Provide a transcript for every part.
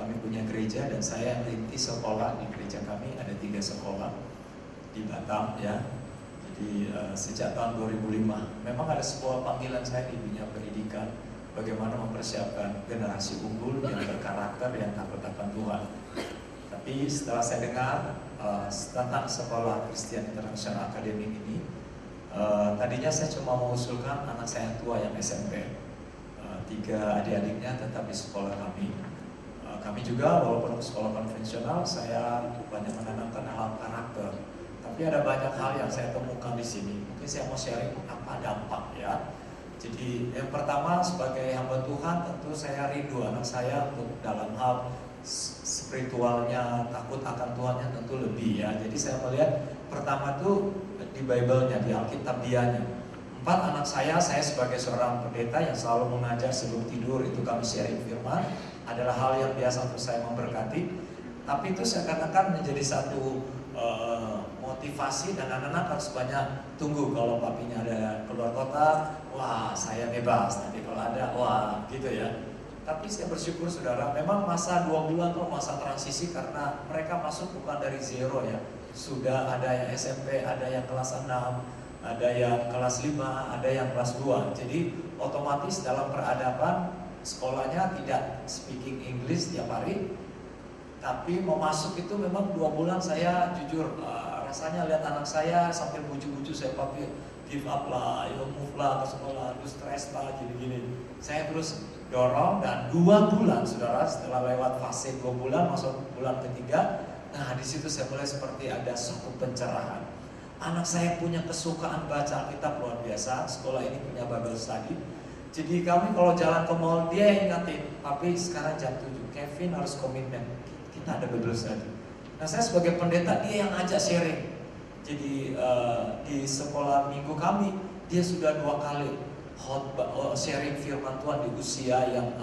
Kami punya gereja dan saya merintis sekolah di gereja kami, ada 3 sekolah di Batam ya. Jadi sejak tahun 2005 memang ada sebuah panggilan saya di dunia pendidikan, bagaimana mempersiapkan generasi unggul yang berkarakter, yang takut akan Tuhan. Tapi setelah saya dengar tentang sekolah Kristen International Academy ini, tadinya saya cuma mengusulkan anak saya yang tua yang SMP, 3 adik-adiknya tetap di sekolah kami. Kami juga walaupun sekolah konvensional, saya banyak menanamkan hal karakter. Tapi ada banyak hal yang saya temukan di sini. Mungkin saya mau sharing apa dampak ya. Jadi yang pertama, sebagai hamba Tuhan tentu saya rindu anak saya untuk dalam hal spiritualnya, takut akan Tuhannya tentu lebih ya. Jadi saya melihat pertama tuh di Bible-nya, di Alkitabiahnya. 4 anak saya sebagai seorang pendeta yang selalu mengajar sebelum tidur, itu kami sharing firman, adalah hal yang biasa untuk saya memberkati. Tapi itu saya katakan menjadi satu motivasi, dan anak-anak harus banyak tunggu kalau papinya ada keluar kota, wah saya bebas, nanti kalau ada, wah gitu ya. Tapi saya bersyukur saudara, memang masa 2 bulan itu masa transisi karena mereka masuk bukan dari zero ya. Sudah ada yang SMP, ada yang kelas 6, ada yang kelas 5, ada yang kelas 2. Jadi otomatis dalam peradaban sekolahnya tidak speaking English tiap hari. Tapi mau masuk itu memang 2 bulan saya jujur rasanya lihat anak saya sampai buju-buju saya, papi give up lah, ayo move lah ke sekolah, lu stres lah gini-gini. Saya terus dorong, dan 2 bulan saudara, setelah lewat fase 2 bulan masuk bulan ketiga, nah di situ saya mulai seperti ada suatu pencerahan. Anak saya punya kesukaan baca Alkitab luar biasa. Sekolah ini punya Bible study. Jadi kami kalau jalan ke mall, dia ingatin, papi sekarang jam 7, Kevin harus komitmen, kita ada Bible study. Nah saya sebagai pendeta, dia yang ajak sharing. Jadi di sekolah minggu kami, dia sudah 2 kali sharing firman Tuhan di usia yang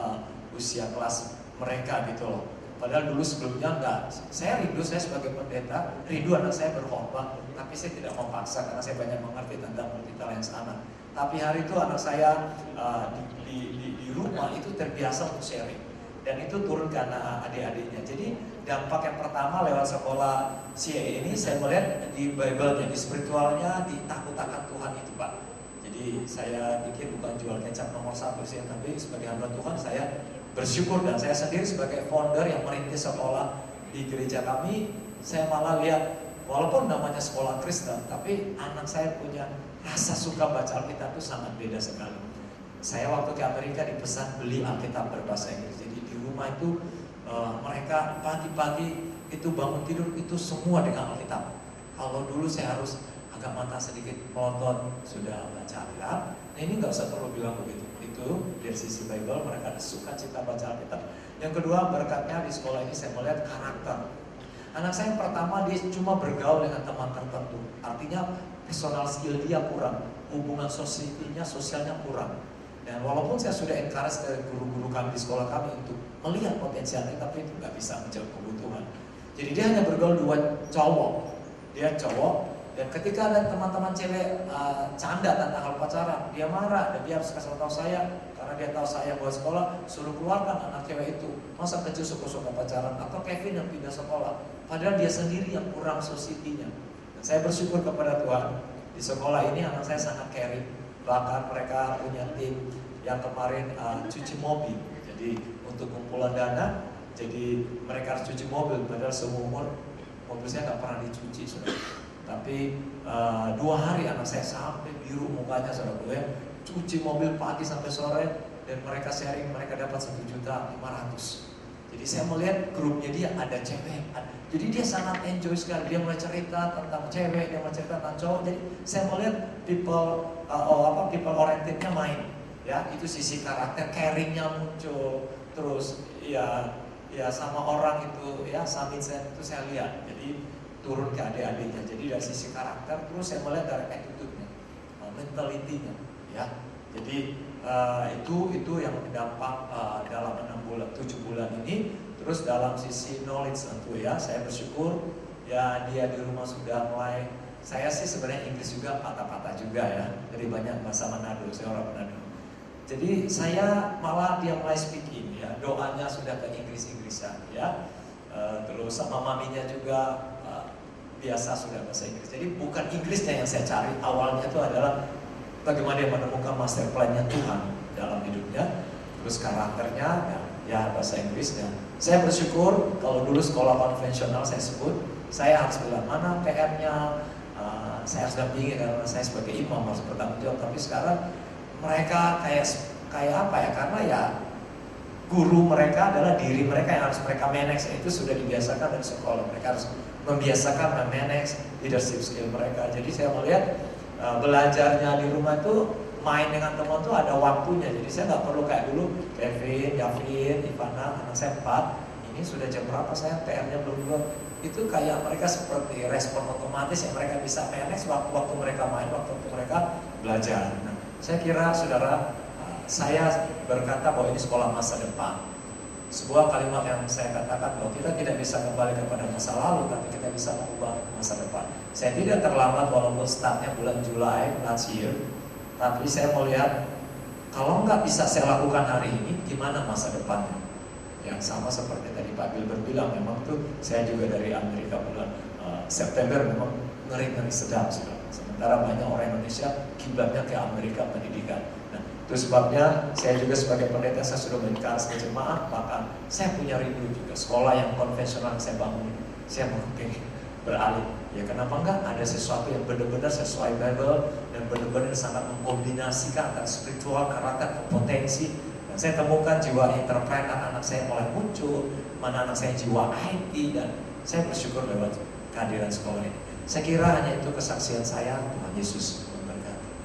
usia kelas mereka gitu loh. Padahal dulu sebelumnya enggak. Saya rindu, saya sebagai pendeta rindu anak saya berkhotbah, tapi saya tidak mau paksa karena saya banyak mengerti tentang multitalents anak. Tapi hari itu anak saya di rumah itu terbiasa untuk sharing, dan itu turun ke anak adik-adiknya. Jadi dampak yang pertama lewat sekolah CA ini, saya melihat di Bible-nya, di spiritualnya, di takut akan Tuhan itu Pak. Jadi saya pikir bukan jual kecap nomor 1 sih, tapi sebagai hamba Tuhan saya bersyukur, dan saya sendiri sebagai founder yang merintis sekolah di gereja kami, saya malah lihat walaupun namanya sekolah Kristen, tapi anak saya punya rasa suka baca Alkitab itu sangat beda sekali. Saya waktu ke Amerika dipesan beli Alkitab berbahasa Inggris. Jadi di rumah itu mereka pagi-pagi itu bangun tidur itu semua dengan Alkitab. Kalau dulu saya harus agak mata sedikit melotot sudah baca Alkitab. Nah ini nggak usah perlu bilang begitu. Itu dari sisi Bible mereka ada suka cita baca Alkitab. Yang kedua, berkatnya di sekolah ini saya melihat karakter. Anak saya yang pertama, dia cuma bergaul dengan teman tertentu. Artinya personal skill dia kurang, hubungan sosialnya kurang. Dan walaupun saya sudah encourage dari guru-guru kami di sekolah kami untuk melihat potensi anak, tapi itu nggak bisa menjawab kebutuhan. Jadi dia hanya bergaul 2 cowok. Dia cowok, dan ketika ada teman-teman cewek canda tentang hal pacaran, dia marah, dan dia harus kasih tahu saya, karena dia tahu saya buat sekolah, suruh keluarkan anak cewek itu. Masa kecil suka-suka pacaran, atau Kevin yang pindah sekolah, padahal dia sendiri yang kurang society-nya. Dan saya bersyukur kepada Tuhan, di sekolah ini anak saya sangat caring. Bahkan mereka punya tim yang kemarin cuci mobil. Jadi untuk kumpulan dana, jadi mereka harus cuci mobil, padahal seumur mobil saya nggak pernah dicuci saudara. Tapi 2 hari anak saya sampai biru mukanya saudara ya, cuci mobil pagi sampai sore, dan mereka sharing, mereka dapat 1.500.000. Jadi saya melihat grupnya dia ada cewek, jadi dia sangat enjoy sekali. Dia mulai cerita tentang cewek, dia mulai cerita tentang cowok. Jadi saya melihat people orientednya main, ya itu sisi karakter, caringnya muncul. Terus ya sama orang itu ya Saminsen itu saya lihat. Jadi turun ke adik-adiknya. Jadi dari sisi karakter, terus saya melihat dari attitude-nya, mentality-nya, ya. Jadi itu yang berdampak dalam 7 bulan ini. Terus dalam sisi knowledge tentu ya, saya bersyukur ya dia di rumah sudah mulai. Saya sih sebenarnya Inggris juga patah-patah juga ya, dari banyak bahasa Manado, saya orang Manado. Jadi saya malah dia mulai speak English. ya, doanya sudah ke Inggris-Inggrisan ya. Terus sama maminya juga biasa sudah bahasa Inggris. Jadi bukan Inggrisnya yang saya cari, awalnya itu adalah bagaimana dia menemukan master plan-nya Tuhan dalam hidupnya. Terus karakternya ya bahasa Inggris. Dan saya bersyukur kalau dulu sekolah konvensional saya sebut, saya harus bilang mana PR-nya, saya harus dampingi karena saya sebagai imam harus bertanggung jawab. Tapi sekarang mereka kayak apa ya? Karena ya guru mereka adalah diri mereka yang harus mereka manage. Itu sudah dibiasakan dari sekolah. Mereka harus membiasakan manage leadership skill mereka. Jadi saya melihat belajarnya di rumah itu main dengan teman tuh ada waktunya. Jadi saya nggak perlu kayak dulu Kevin, Yavin, Ivana, anak saya 4. Ini sudah jam berapa saya PR-nya belum. Itu kayak mereka seperti respon otomatis yang mereka bisa manage waktu mereka main, waktu mereka belajar. Nah, saya kira saudara, saya berkata bahwa ini sekolah masa depan. Sebuah kalimat yang saya katakan bahwa kita tidak bisa kembali kepada masa lalu, tapi kita bisa mengubah masa depan. Saya tidak terlambat walaupun startnya bulan Juli last year, tapi saya melihat kalau nggak bisa saya lakukan hari ini, gimana masa depannya? Yang sama seperti tadi Pak Gilbert bilang, memang tuh saya juga dari Amerika bulan September memang ngeri-ngeri sedap sudah. Sementara banyak orang Indonesia kiblatnya ke Amerika pendidikan. Nah, itu sebabnya saya juga sebagai pendeta saya sudah mengikat ke jemaat, bahkan saya punya rindu juga sekolah yang konvensional yang saya bangun. Saya mau beralih. Ya kenapa enggak? Ada sesuatu yang benar-benar sesuai Bible dan benar-benar sangat mengkombinasikan antara spiritual, karakter, potensi. Saya temukan jiwa entrepreneur anak saya mulai muncul, mana anak saya jiwa IT, dan saya bersyukur lewat kehadiran sekolah ini. Saya kira hanya itu kesaksian saya, Tuhan Yesus